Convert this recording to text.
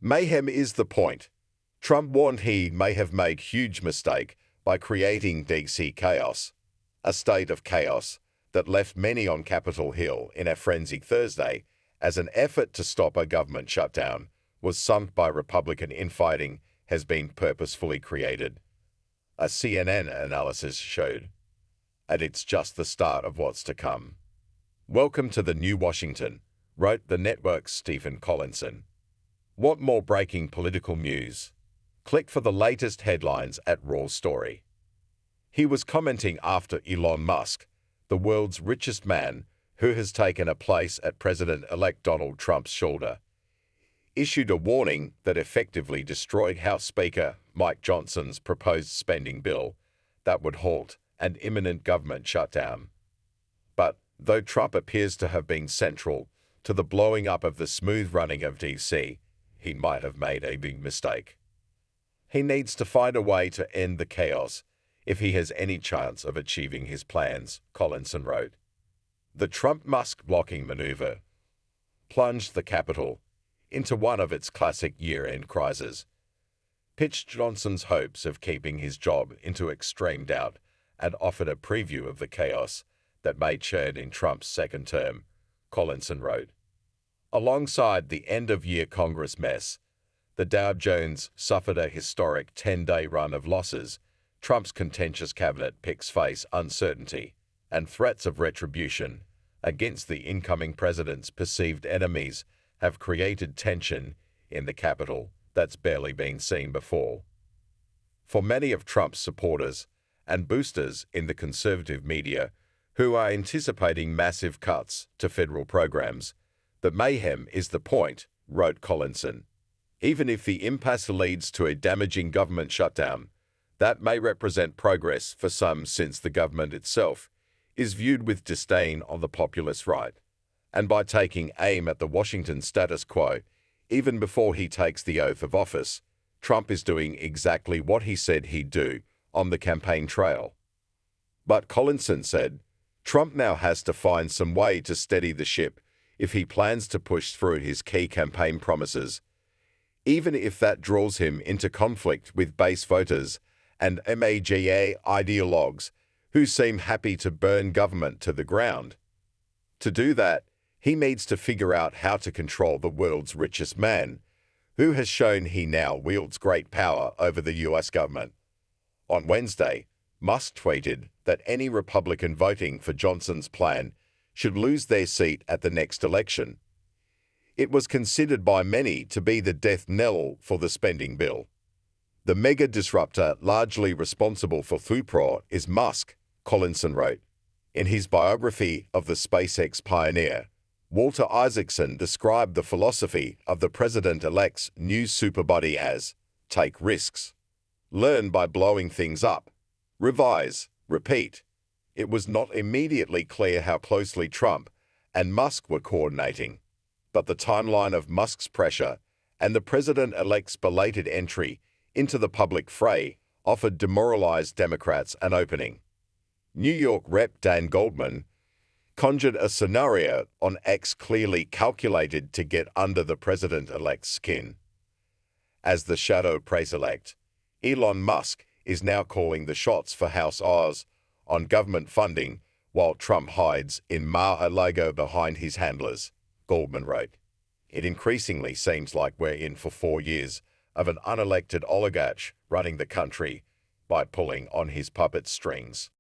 Mayhem is the point. Trump warned he may have made huge mistake by creating DC chaos, a state of chaos that left many on Capitol Hill in a frenzy Thursday as an effort to stop a government shutdown was sunk by Republican infighting has been purposefully created, a CNN analysis showed. And it's just the start of what's to come. Welcome to the New Washington, wrote the network's Stephen Collinson. Want more breaking political news? Click for the latest headlines at Raw Story. He was commenting after Elon Musk, the world's richest man who has taken a place at President-elect Donald Trump's shoulder, issued a warning that effectively destroyed House Speaker Mike Johnson's proposed spending bill that would halt an imminent government shutdown. But though Trump appears to have been central to the blowing up of the smooth running of DC, he might have made a big mistake. He needs to find a way to end the chaos if he has any chance of achieving his plans, Collinson wrote. The Trump-Musk blocking maneuver plunged the Capitol into one of its classic year-end crises, pitched Johnson's hopes of keeping his job into extreme doubt, and offered a preview of the chaos that may churn in Trump's second term, Collinson wrote. Alongside the end-of-year Congress mess, the Dow Jones suffered a historic 10-day run of losses. Trump's contentious cabinet picks face uncertainty and threats of retribution against the incoming president's perceived enemies have created tension in the Capitol that's barely been seen before. For many of Trump's supporters and boosters in the conservative media who are anticipating massive cuts to federal programs, the mayhem is the point, wrote Collinson. Even if the impasse leads to a damaging government shutdown, that may represent progress for some since the government itself is viewed with disdain on the populist right. And by taking aim at the Washington status quo, even before he takes the oath of office, Trump is doing exactly what he said he'd do on the campaign trail. But Collinson said, Trump now has to find some way to steady the ship if he plans to push through his key campaign promises, even if that draws him into conflict with base voters and MAGA ideologues who seem happy to burn government to the ground. To do that, he needs to figure out how to control the world's richest man, who has shown he now wields great power over the US government. On Wednesday, Musk tweeted that any Republican voting for Johnson's plan should lose their seat at the next election. It was considered by many to be the death knell for the spending bill. The mega disruptor largely responsible for throughput is Musk, Collinson wrote. In his biography of the SpaceX pioneer, Walter Isaacson described the philosophy of the president-elect's new superbody as take risks, learn by blowing things up, revise, repeat. It was not immediately clear how closely Trump and Musk were coordinating, but the timeline of Musk's pressure and the president-elect's belated entry into the public fray offered demoralized Democrats an opening. New York Rep. Dan Goldman conjured a scenario on X clearly calculated to get under the president-elect's skin. As the shadow praise-elect, Elon Musk is now calling the shots for House Oz on government funding while Trump hides in Mar-a-Lago behind his handlers, Goldman wrote. It increasingly seems like we're in for 4 years of an unelected oligarch running the country by pulling on his puppet strings.